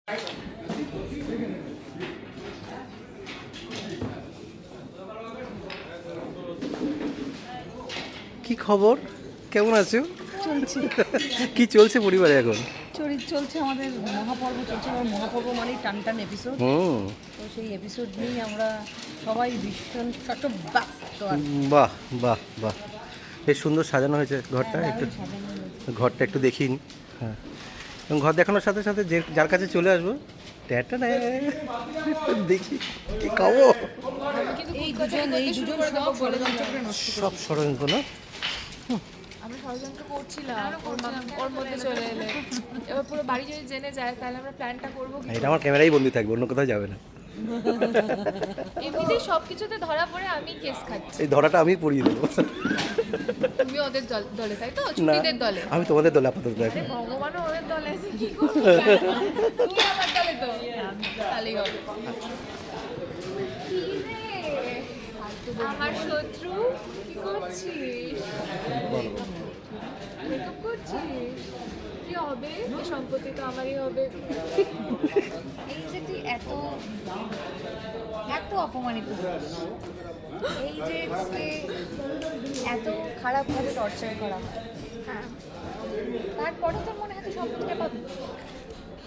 কি খবর, কেমন আছো? চলছে। কি চলছে পরিবারে এখন? চলছে আমাদের মহাপর্ব চলছে। আমার মহাপর্ব মানেই টান টান এপিসোড। তো সেই এপিসোড নিয়েই আমরা সবাই ভীষণ ব্যস্ত। বাহ বাহ বাহ, বেশ সুন্দর সাজানো হয়েছে ঘরটা। একটু ঘরটা একটু দেখিনি। হ্যাঁ, এবং ঘর দেখানোর সাথে সাথে যে যার কাছে চলে আসবো, ট্যাটা না দেখি কি খাবো। এই দুজন সব ষড়যন্ত্র করে নষ্ট করে সব ষড়যন্ত্র না? আমরা ষড়যন্ত্র করছিলাম ওর মধ্যে চলে এলে। এবার পুরো বাড়ি যদি জেনে যায় তাহলে আমরা প্ল্যানটা করবো কি? এটা আমার ক্যামেরাই বন্দি থাকবে, অন্য কোথাও যাবে না। এমনিতেই সব কিছুতে ধরা পড়ে আমি কেস খাচ্ছি। এই ধরাটা আমি পড়িয়ে দেবো। তুমি ওদের দলে তাই তো? ছুটিদের দলে? আমি তোমাদের দলে আপাতত এখন। ভগবানও ওদের দলে আছে, কি করবো? তুমি আমার দলে তো তাহলেই হবে। কি রে? আমার শত্রু, কি করছিস? মেকআপ করছিস? কি হবে? এই সম্পত্তি তো আমারই হবে। এই যে তুই এত অপমানিত হস, এই যে তোকে এত খারাপভাবে টর্চার করা হয়, হ্যাঁ তারপরে তোর মনে হয় তুই সম্পত্তিটা পাবি?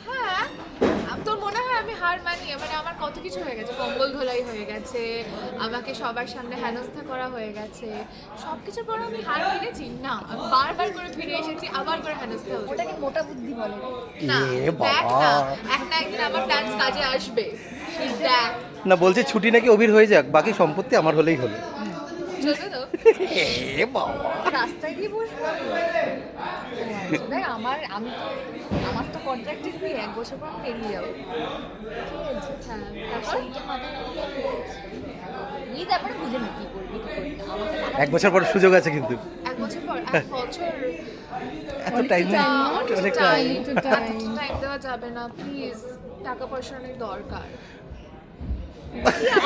হ্যাঁ, তোর মনে হয় আমি হার মানি? মানে আমার কত কিছু হয়ে গেছে, কম্বল ধোলাই হয়ে গেছে, আমাকে সবার সামনে হেনস্থা করা হয়ে গেছে, সব কিছুর পর আমি হার মেনেছি না? আমি বারবার করে ফিরে এসেছি, আবার করে হেনস্থা হচ্ছে। ওটাকে মোটা বুদ্ধি বলে। না এ দেখ বাবা। না, একটা একদিন আমার প্ল্যান কাজে আসবে, দেখ। না, বলছে ছুটি নাকি অভির হয়ে যাক, বাকি সম্পত্তি আমার হলেই হলো। চলবে তো? এ বাবা, রাস্তায় গিয়ে বসবো? দেখ আমার তো কন্ট্রাক্টে তুই 1 বছর পর আমি বেরিয়ে যাবো। হ্যাঁ, সেইটা মাথায় নিয়ে তারপরে বুঝে নি কি করবি কি করবি না। আমাকে টাকা 1 বছর পর সুযোগ আছে কিন্তু। 1 বছর পর? 1 বছর এত টাইম অনেক টাইম। টাইম দেওয়া যাবে না প্লিজ, টাকা পয়সা অনেক দরকার।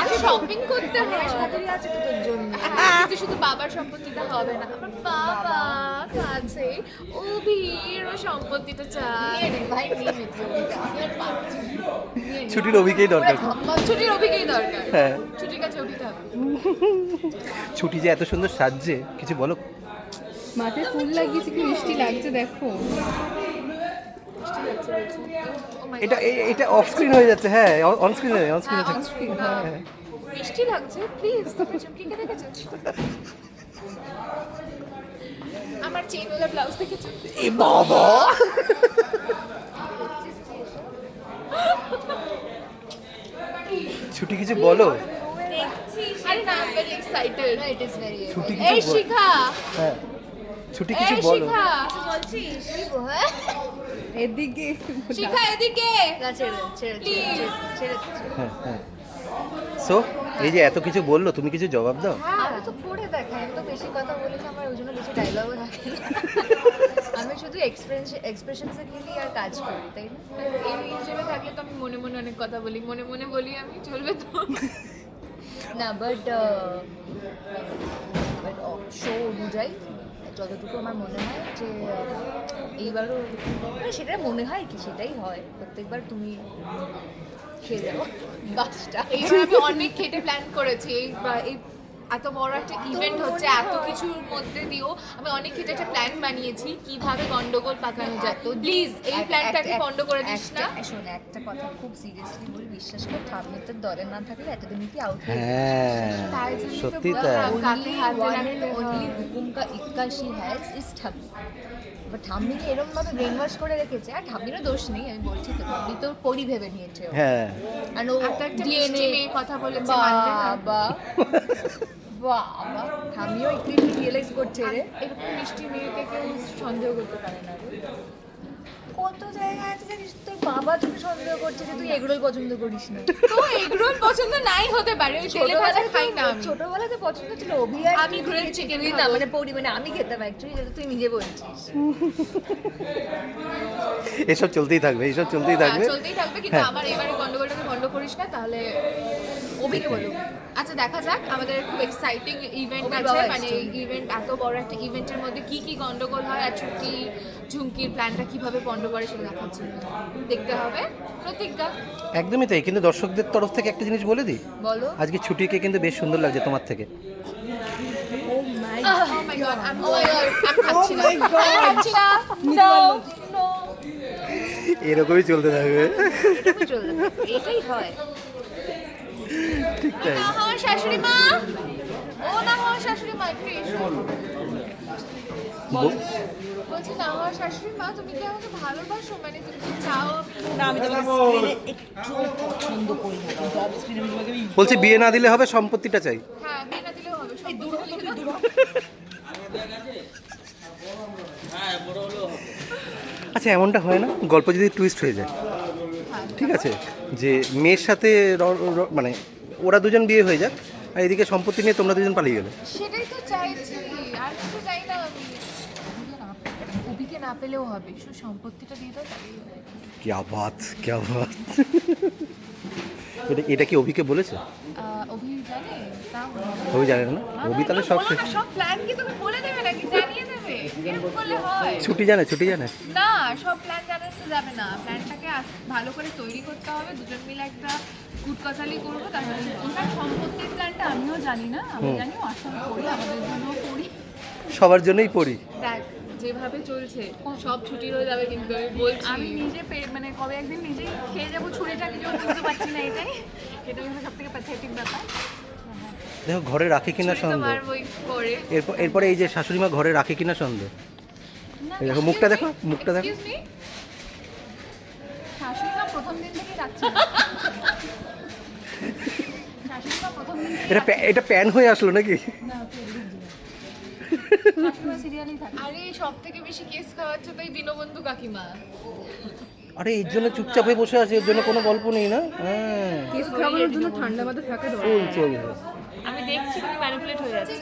আমি শপিং করতে হবে, হাতুড়ি আছে তো তোর জন্য। কিন্তু শুধু বাবার সম্পত্তিটা হবে না, আমার বাবা কাছে অভির সম্পত্তিটা চাই। নিয়ে নে ভাই, নিয়ে নে তুই ওইটা। আমি আর পারছি না। নিয়ে নে। ছুটির অভিকেই দরকার। ছুটির অভিকেই দরকার। হ্যাঁ। ছুটির কাছে অভি থাকবে। ছুটি যে এত সুন্দর সাজছে, কিছু বলো। মাথায় ফুল লাগিয়েছি, কি মিষ্টি লাগছে দেখো। মিষ্টি লাগছে বলছি। Oh my এটা God, এটা অফ স্ক্রিন হয়ে যাচ্ছে। হ্যাঁ, অন স্ক্রিনে হ্যাঁ, থাকে। on screen, হ্যাঁ। মিষ্টি লাগছে প্লিজ, তুমি চুমকিকে দেখেছো? আমার চেনওয়ালা ব্লাউজ দেখেছো? এ বাবা, ছুটি কিছু বলো। আরে না, I'm very excited. No, it is very ছুটি এই কিছু বলো। শিখা, হ্যাঁ, ছুটি এই কিছু বলো। শিখা, বলছিস? হ্যাঁ? এদিকে শিখা এদিকে। না, ছেড়ে ছেড়ে ছেড়ে ছেড়ে ছেড়ে। হ্যাঁ হ্যাঁ। সো এই যে এত কিছু বললো, তুমি কিছু জবাব দাও। আমি তো করে দেখাই, আমি তো বেশি কথা বলেছি, আমার ওই জন্য বেশি ডায়লগও থাকে না। আমি শুধু এক্সপ্রেশনসে খেলি আর কাজ করি, তাই না? এই হিসেবে থাকলে তো আমি মনে মনে অনেক কথা বলি, মনে মনে বলি আমি, চলবে তো? না বাট শো অনুযায়ী যতটুকু আমার মনে হয় যে এইবারও মানে সেটা মনে হয় কি সেটাই হয় প্রত্যেকবার। তুমি খেয়ে যাও বাসটা। এইবার আমি অনেক খেটে প্ল্যান করেছি, এই এত বড় একটা ইভেন্ট হচ্ছে, এত কিছুর মধ্যে দিয়েও আমি অনেক খেটে একটা প্ল্যান বানিয়েছি কিভাবে গন্ডগোল পাকানো যায়। তো প্লিজ এই প্ল্যানটাকে বন্ধ করে দিস না। শোন, একটা কথা খুব সিরিয়াসলি বলি, বিশ্বাস কর, ঠাম্মির তোর দলে না থাকলে এতদিন কি আউট হয়ে হ্যাঁ, তাই জন্যই তো সত্যি বললাম, তাই। কাকে হাতে রাখতে only হয়। হুকুম কা ইক্কা she has is ঠাম্মি। বাট ঠাম্মিকে এরকম ভাবে ব্রেন ওয়াশ করে রেখেছে, আর ঠাম্মিরও দোষ নেই, আমি বলছি তো, ঠাম্মি তো পরি ভেবে নিয়েছে ও। হ্যাঁ, আর ও একটা একটা DNA মিষ্টি মেয়ে কথা বলেছে, মানবে না। বাবা বাবা, ঠাম্মিও একটু রিয়েলাইজ করছে রে। এরকম মিষ্টি মেয়েকে কেউ সন্দেহ করতে পারে না রে। কত জায়গা আছে জানিস, তোর বাবা তোকে সন্দেহ করছে যে তুই এগরোল পছন্দ করিস না। তো এগরোল পছন্দ নাই হতে পারে, ওই তেলে ভাজা খাই না আমি। ছোটবেলাতে পছন্দ ছিল অভি আর আমি grilled chicken তুই না, খাবো। মানে পরিমাণে আমি খেতাম অ্যাকচুয়ালি, যেটা তুই নিজে বলছিস। এসব চলতেই থাকবে, এসব চলতেই থাকবে। হ্যাঁ, চলতেই থাকবে, কিন্তু হ্যাঁ। আমার এবারে গন্ডগোলটাকে বন্ধ করিস না, তাহলে অভিকে বলবো। আচ্ছা দেখা যাক, আমাদের খুব এক্সাইটিং ইভেন্ট অভির আছে, বাবা মানে এসছে। ইভেন্ট, এত বড় একটা ইভেন্টের মধ্যে কি কি গন্ডগোল হয়, আর ছুটি ঝুমকির প্ল্যানটা কিভাবে পণ্ড করে সেটা দেখার জন্য দেখতে হবে প্রতিজ্ঞা। একদমই তাই, কিন্তু দর্শকদের তরফ থেকে একটা জিনিস বলে দিই, বলো। আজকে ছুটিকে কিন্তু বেশ সুন্দর লাগছে তোমার থেকে। Oh my god, আমি খাচ্ছি না, আমি খাচ্ছি না। No, no. এরকমই চলতে থাকবে। এটুকু চলবে, এটাই হয়। ঠিক তাই। না হওয়ার শাশুড়ি মা, ও না হওয়ার শাশুড়ি মা, একটু এসো। বলছি না হওয়ার শাশুড়ি মা, তুমি কি আমাকে ভালোবাসো? মানে তুমি কি চাও? না আমি তোমাকে স্ক্রিনে একটু পছন্দ করি না, কিন্তু অফ স্ক্রিনে আমি তোমাকে বলছে বিয়ে না দিলে হবে, সম্পত্তিটা চাই। হ্যাঁ, বিয়ে না দিলেও হবে, সব দূর হতো তুই দূর হ। আচ্ছা, এমনটা হয় না গল্প যদি টুইস্ট হয়ে যায়, ঠিক আছে, যে মেয়ের সাথে মানে ওরা দুজন বিয়ে হয়ে যাক, আর এদিকে সম্পত্তি নিয়ে তোমরা দুজন পালিয়ে গেলে। সেটাই তো চাইছি, আর কিছু চাই না আমি। অভিকে না পেলেও হবে, শুধু সম্পত্তিটা দিয়ে দাও তাহলেই হবে। ক্যা বাত, ক্যা বাত। এটা কি অভিকে বলেছে? অভি জানে? তা অভি জানে না? অভি তাহলে সব বলো না, সব প্ল্যান কি তুমি বলে দেবে নাকি জানিয়ে দেবে? এরকম করলে হয়? ছুটি জানে, ছুটি জানে। না, সব প্ল্যান জানাতে যাবে না, প্ল্যানটাকে ভালো করে তৈরি করতে হবে, দুজন মিলে একটা কুটকচালি করবো, তাহলে ওনার সম্পত্তির প্ল্যানটা আমিও জানি না, আমি জানি আসলে করি, আমাদের জন্য করি। সবার জন্যই পড়ি। দেখ যেভাবে চলছে সব ছুটি হয়ে যাবে, কিন্তু আমি বলছি আমি নিজে মানে কবে একদিন নিজেই খেয়ে যাবো ছুরিটা, নিজেও বুঝতে পারছি না, এটাই হলো সব থেকে প্যাথেটিক ব্যাপার। দেখো ঘরে রাখে কিনা ছুটি তো সন্দেহ। মারবই পরে। এরপরে এই যে শাশুড়ি মা ঘরে রাখে কিনা সন্দেহ। এই দেখো মুখটা দেখো, মুখটা দেখো। Excuse me? শাশুড়ি মা প্রথম দিন থেকেই রাখছে না। শাশুড়ি মা প্রথম দিন থেকেই এটা প্যান হয়ে আসলো নাকি? শাশুড়ি মা সিরিয়ালই থাকে। আরে সব থেকে বেশি কেস খাওয়াচ্ছে তো এই দীনবন্ধু কাকিমা। আরে এর জন্য চুপচাপ হয়ে বসে আছে, এর জন্য কোনো গল্প নেই না? হ্যাঁ, কেস খাওয়ানোর জন্য ঠান্ডা মাথা থাকা দরকার। ফুল চলবে। আমি দেখছি তুমি ম্যানিপুলেট হয়ে যাচ্ছে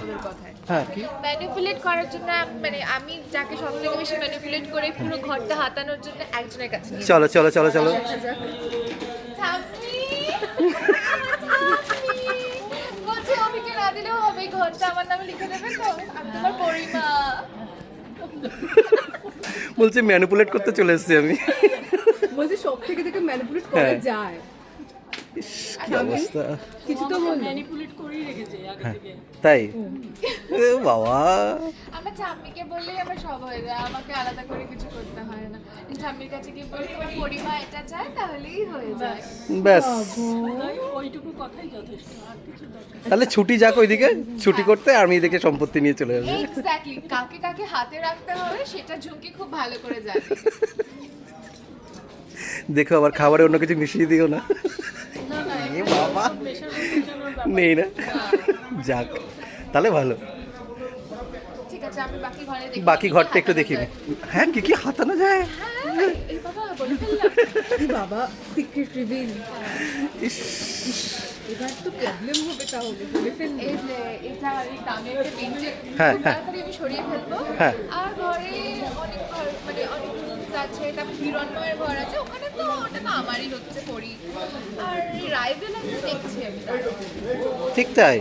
ওদের কথায়। হ্যাঁ, কি ম্যানিপুলেট করার জন্য মানে আমি যাকে সব থেকে বেশি ম্যানিপুলেট করে পুরো ঘরটা হাতানোর জন্য একজনের কাছে নিয়ে চলো চলো চলো চলো। থামি বলছে অভিকে না দিলেও হবে, এই ঘরটা আমার নামে লিখে দেবে তো, আমি তোমার পরিমা। বলছে ম্যানিপুলেট করতে চলে এসেছি আমি। বলছি সব থেকে থেকে ম্যানিপুলেট করা হ্যাঁ। যায়। কি অবস্থা। কিছু তো বল। ম্যানিপুলেট করেই রেখেছে আগে হ্যাঁ, থেকে। তাই? এ বাবা, আমার ঠাম্মিকে বললেই আমার সব হয়ে যায়, আমাকে আলাদা করে কিছু করতে হয় না। ঠাম্মির কাছে গিয়ে বলি তোমার পরিমা এটা চায়, তাহলেই হয়ে যায়। ব্যাস। তাই ওইটুকু কথাই যথেষ্ট, আর কিছু দরকার নেই। তাহলে ছুটি যাক ওইদিকে, ছুটি করতে, আমি এদিকে সম্পত্তি নিয়ে চলে যাবো। এক্স্যাক্টলি, কাকে কাকে হাতে রাখতে হবে সেটা ঝুঁকি খুব ভালো করে জানে। দেখো আবার খাবারে অন্য কিছু মিশিয়ে দিও না। এ বাবা, নেই না? যাক, তাহলে ভালো। ঠিক আছে, আমি বাকি ঘরে দেখি। বাকি ঘরটা একটু দেখি নি। হ্যাঁ, কি কি হাতানো যায়? হ্যাঁ, এই বাবা বলে ফেললাম। বাবা সিক্রেট রিভিল। ইস, এবার তো প্রবলেম হবে তাহলে, বলে ফেললি। এই যে এটা এই দামের যে পেন্টের হ্যাঁ, হ্যাঁ। তাড়াতাড়ি আমি সরিয়ে ফেলবো। হ্যাঁ। আর ঘরে অনেক ঘর মানে অনেক রুমস আছে, তারপর হিরণ্ময়ের ঘর আছে, ওখানে তো ওটা তো আমারই হচ্ছে পড়ি। আর এই রায়বেল আমি দেখছি আমি। ঠিক তাই।